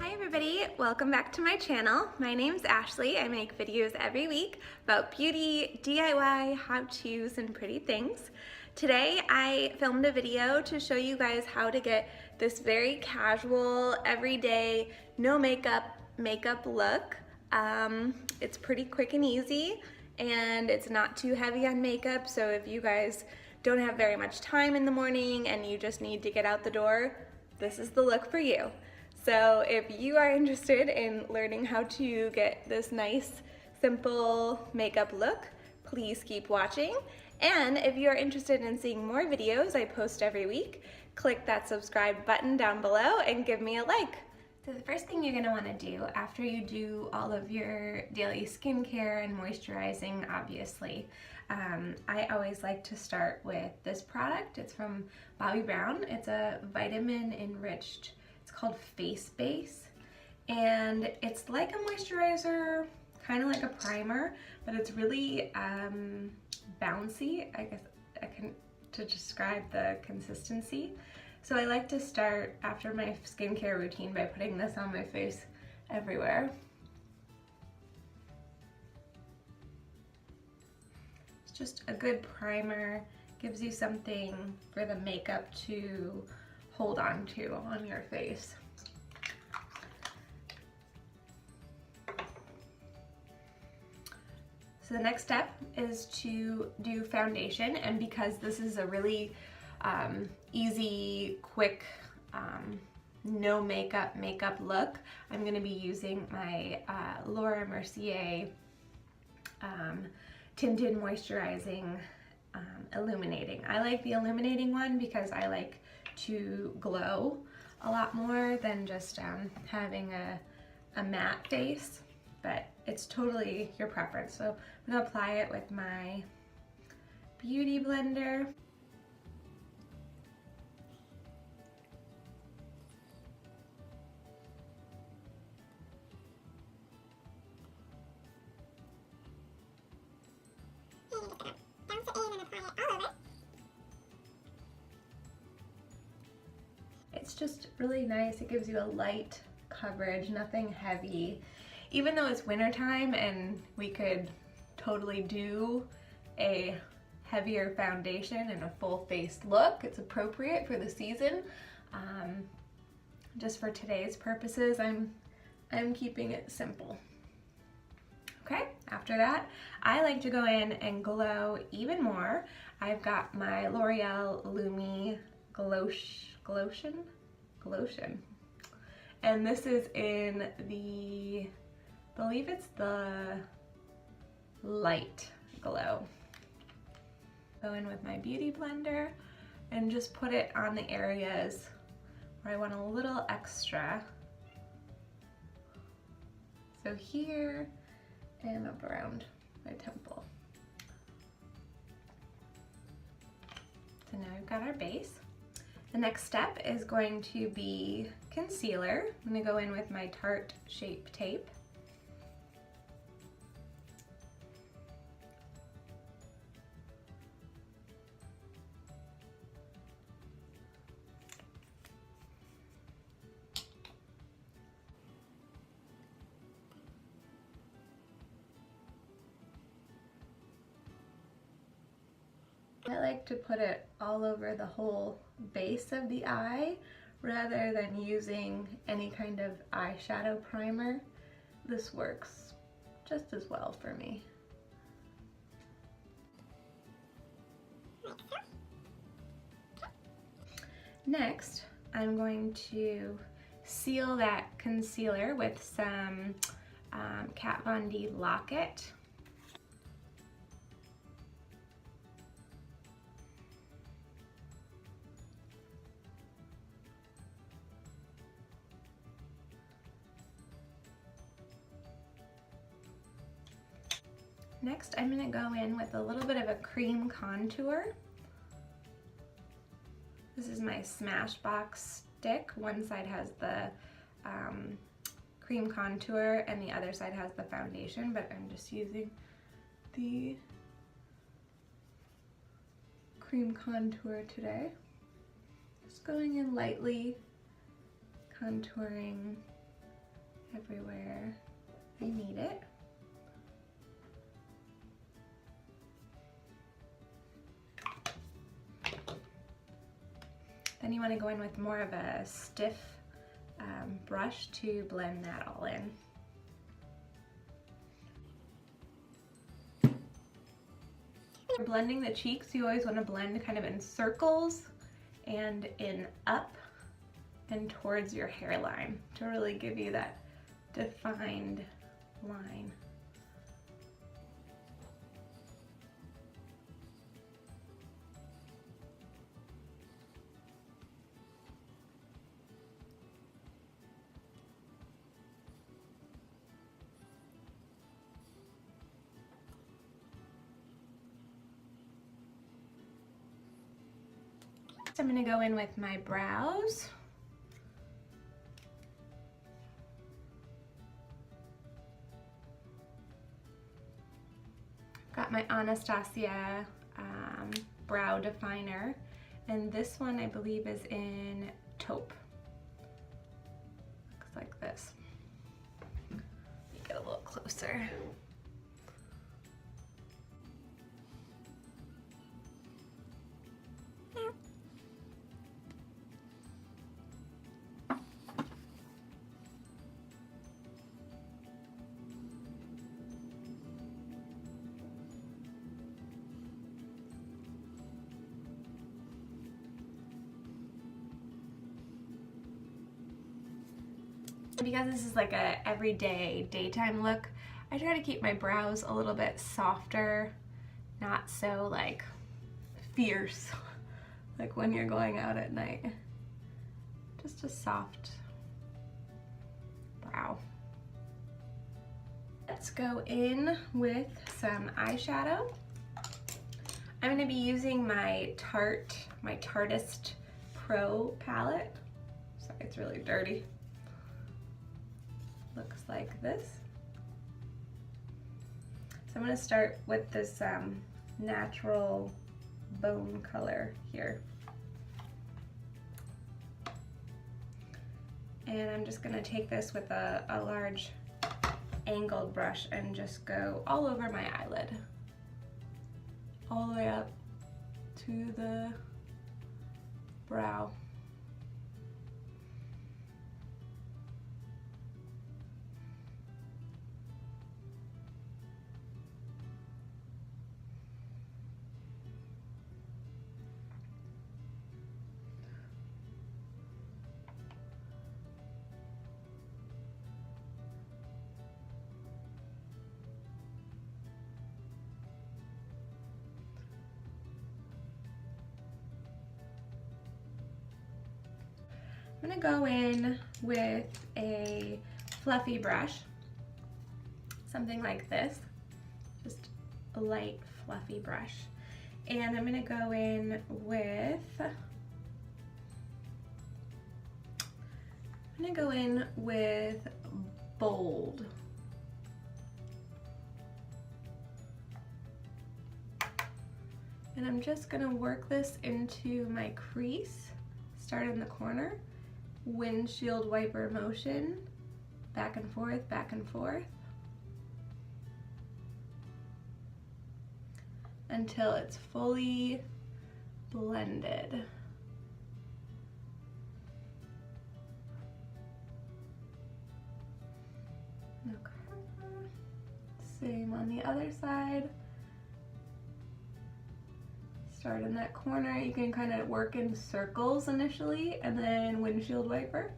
Hi everybody, welcome back to my channel. My name's Ashley. I make videos every week about beauty, DIY, how-tos, and pretty things. Today I filmed a video to show you guys how to get this very casual, everyday, no makeup look. It's pretty quick and easy, and it's not too heavy on makeup, so if you guys don't have very much time in the morning and you just need to get out the door, this is the look for you. So if you are interested in learning how to get this nice, simple makeup look, please keep watching. And if you are interested in seeing more videos I post every week, click that subscribe button down below and give me a like. So the first thing you're gonna wanna do after you do all of your daily skincare and moisturizing, obviously, I always like to start with this product. It's from Bobbi Brown. It's a vitamin enriched, it's called Face Base, and it's like a moisturizer, kind of like a primer, but it's really bouncy, I guess to describe the consistency. So I like to start after my skincare routine by putting this on my face everywhere. It's just a good primer, gives you something for the makeup to hold on to on your face. So the next step is to do foundation, and because this is a really easy, quick, no makeup look, I'm going to be using my Laura Mercier Tinted Moisturizing Illuminating. I like the illuminating one because I like to glow a lot more than just having a matte face, but it's totally your preference. So I'm going to apply it with my beauty blender. It's just really nice. It gives you a light coverage, nothing heavy. Even though it's wintertime and we could totally do a heavier foundation and a full face look, it's appropriate for the season. Just for today's purposes, I'm keeping it simple. Okay, after that, I like to go in and glow even more. I've got my L'Oreal Lumi Glotion, and this is in the, I believe it's the light glow. Go in with my beauty blender and just put it on the areas where I want a little extra. So here and up around my temple. So now we've got our base. The next step is going to be concealer. I'm going to go in with my Tarte Shape Tape. I like to put it all over the whole base of the eye rather than using any kind of eyeshadow primer. This works just as well for me. Next, I'm going to seal that concealer with some Kat Von D Lock-It. Next, I'm going to go in with a little bit of a cream contour. This is my Smashbox stick. One side has the cream contour and the other side has the foundation, but I'm just using the cream contour today. Just going in lightly, contouring everywhere I need it. Then you want to go in with more of a stiff brush to blend that all in. For blending the cheeks, you always want to blend kind of in circles and in up and towards your hairline to really give you that defined line. So I'm going to go in with my brows. Got my Anastasia brow definer, and this one I believe is in taupe. Looks like this. Let me get a little closer. Because this is like a everyday daytime look, I try to keep my brows a little bit softer, not so like fierce, like when you're going out at night. Just a soft brow. Let's go in with some eyeshadow. I'm going to be using my Tartist Pro palette. Sorry, it's really dirty. Looks like this. So I'm going to start with this natural bone color here. And I'm just going to take this with a large angled brush and just go all over my eyelid. All the way up to the brow. I'm gonna go in with a fluffy brush, something like this, just a light fluffy brush. And I'm gonna go in with, bold. And I'm just gonna work this into my crease, start in the corner, windshield wiper motion, back and forth, until it's fully blended. Okay. Same on the other side. Start in that corner. You can kind of work in circles initially and then windshield wiper.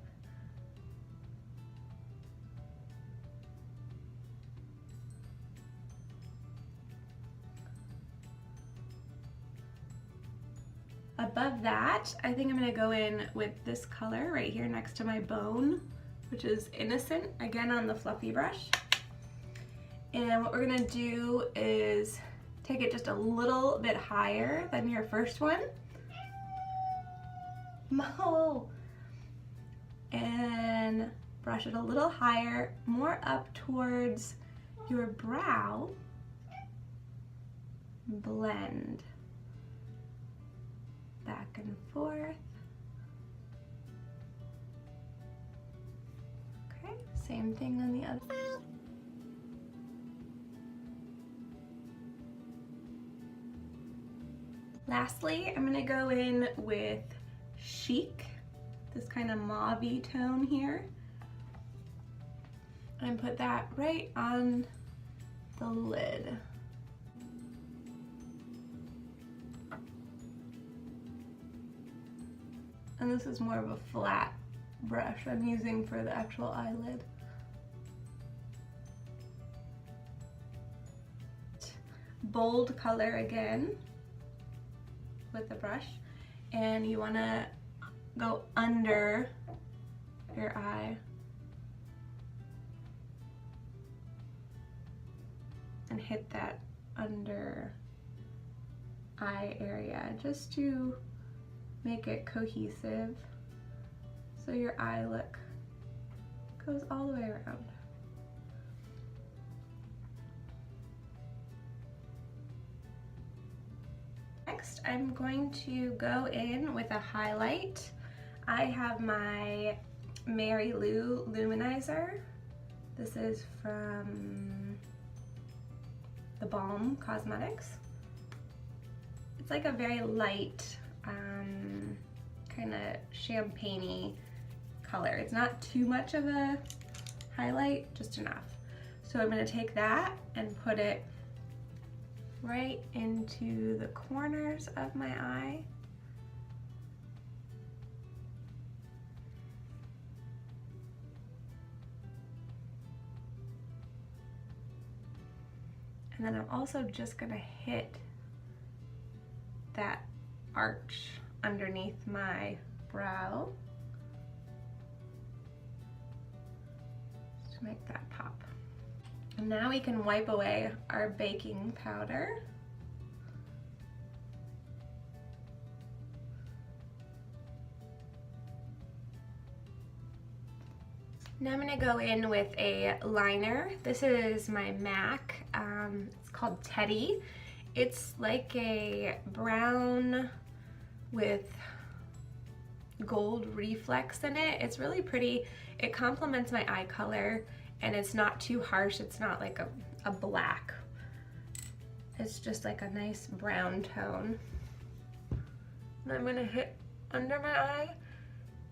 Above that, I think I'm going to go in with this color right here next to my bone, which is Innocent, again on the fluffy brush. And what we're going to do is take it just a little bit higher than your first one. Mo! And brush it a little higher, more up towards your brow. Blend. Back and forth. Okay, Same thing on the other side. Lastly, I'm gonna go in with Chic, this kind of mauve-y tone here, and put that right on the lid. And this is more of a flat brush I'm using for the actual eyelid. Bold color again with the brush, and you want to go under your eye and hit that under eye area just to make it cohesive so your eye look goes all the way around. Next, I'm going to go in with a highlight. I have my Mary Lou Luminizer. This is from the Balm Cosmetics. It's like a very light, kind of champagne-y color. It's not too much of a highlight, just enough. So I'm going to take that and put it right into the corners of my eye. And then I'm also just going to hit that arch underneath my brow to make that pop. And now we can wipe away our baking powder. Now I'm going to go in with a liner. This is my MAC. It's called Teddy. It's like a brown with gold reflex in it. It's really pretty. It complements my eye color, and it's not too harsh. It's not like a black. It's just like a nice brown tone. And I'm gonna hit under my eye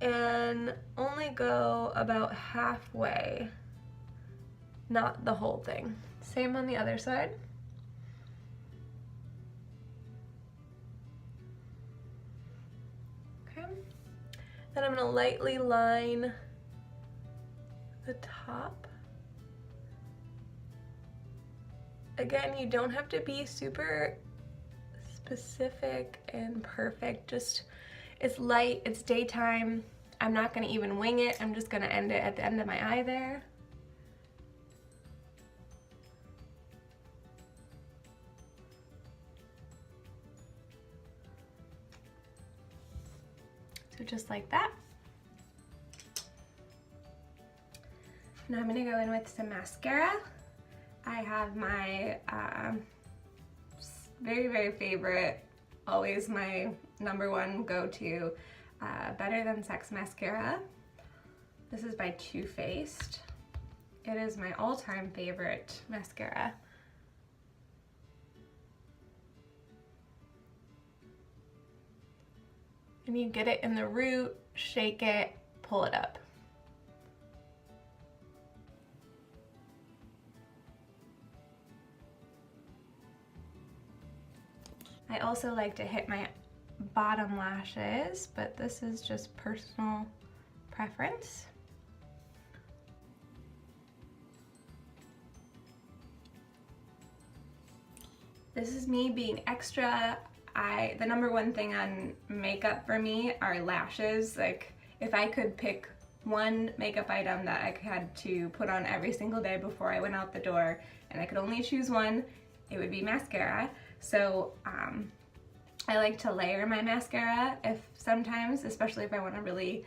and only go about halfway, not the whole thing. Same on the other side. Okay. Then I'm gonna lightly line the top. Again, you don't have to be super specific and perfect. Just, it's light, it's daytime. I'm not gonna even wing it. I'm just gonna end it at the end of my eye there. So just like that. Now I'm gonna go in with some mascara. I have my very, very favorite, always my #1 go-to Better Than Sex mascara. This is by Too Faced. It is my all-time favorite mascara. And you get it in the root, shake it, pull it up. I also like to hit my bottom lashes, but this is just personal preference. This is me being extra. The #1 thing on makeup for me are lashes. Like, if I could pick one makeup item that I had to put on every single day before I went out the door, and I could only choose one, it would be mascara. So I like to layer my mascara sometimes, especially if I want to really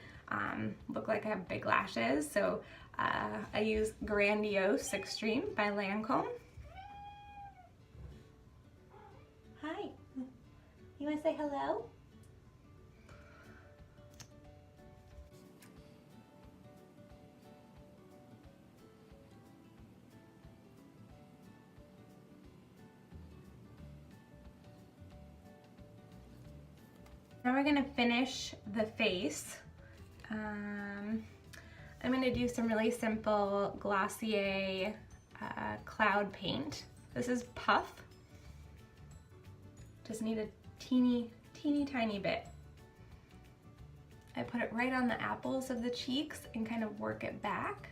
look like I have big lashes. So I use Grandiose Extreme by Lancome. Hi, you want to say hello? Now we're gonna finish the face. I'm gonna do some really simple Glossier cloud paint. This is Puff. Just need a teeny tiny bit. I put it right on the apples of the cheeks and kind of work it back.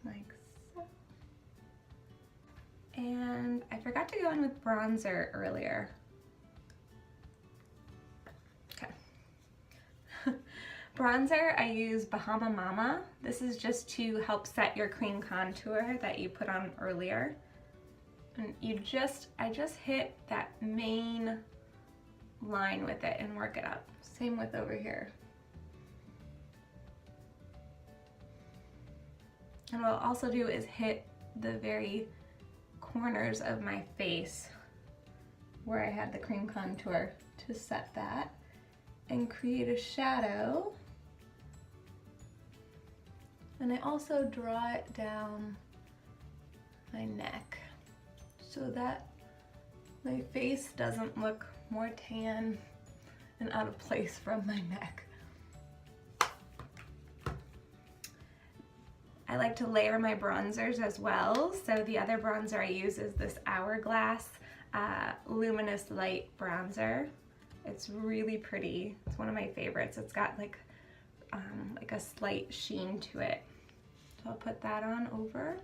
Like so. And I forgot to go in with bronzer earlier. Okay. Bronzer, I use Bahama Mama. This is just to help set your cream contour that you put on earlier. And I just hit that main line with it and work it up. Same with over here. And what I'll also do is hit the very corners of my face where I had the cream contour to set that and create a shadow. And I also draw it down my neck so that my face doesn't look more tan and out of place from my neck. I like to layer my bronzers as well. So the other bronzer I use is this Hourglass Luminous Light bronzer. It's really pretty. It's one of my favorites. It's got like a slight sheen to it. So I'll put that on over.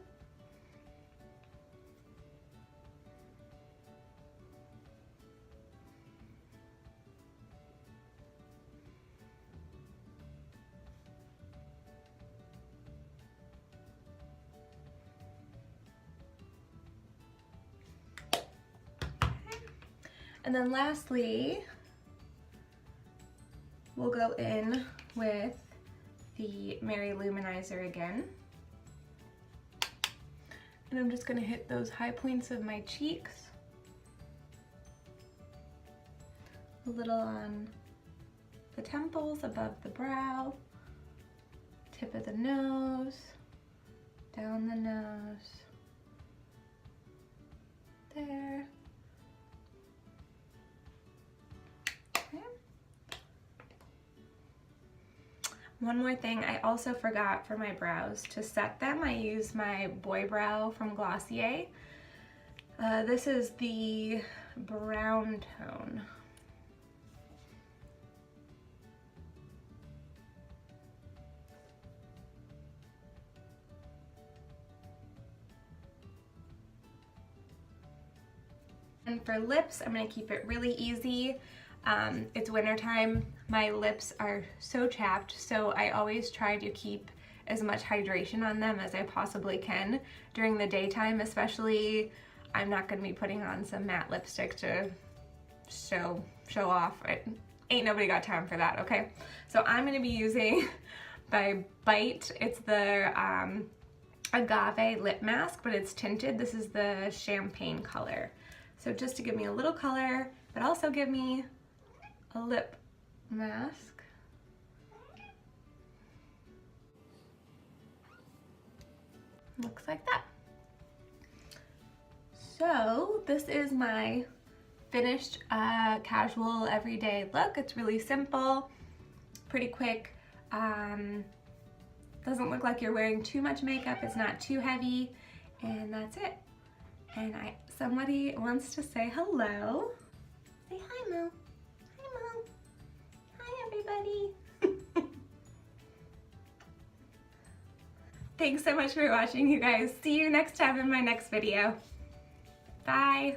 And then lastly, we'll go in with the Mary Luminizer again. And I'm just gonna hit those high points of my cheeks. A little on the temples, above the brow, tip of the nose, down the nose, there. One more thing, I also forgot for my brows to set them. I use my Boy Brow from Glossier. This is the brown tone. And for lips, I'm gonna keep it really easy. It's wintertime, my lips are so chapped, so I always try to keep as much hydration on them as I possibly can during the daytime, especially I'm not gonna be putting on some matte lipstick to show off. Ain't nobody got time for that, okay? So I'm gonna be using by Bite, it's the Agave lip mask, but it's tinted. This is the champagne color. So just to give me a little color, but also give me a lip mask. Looks like that. So this is my finished casual everyday look. It's really simple, pretty quick. Doesn't look like you're wearing too much makeup. It's not too heavy, and that's it. And somebody wants to say hello. Say hi, Mo. Hi, Mo. Hi, everybody. Thanks so much for watching, you guys. See you next time in my next video. Bye.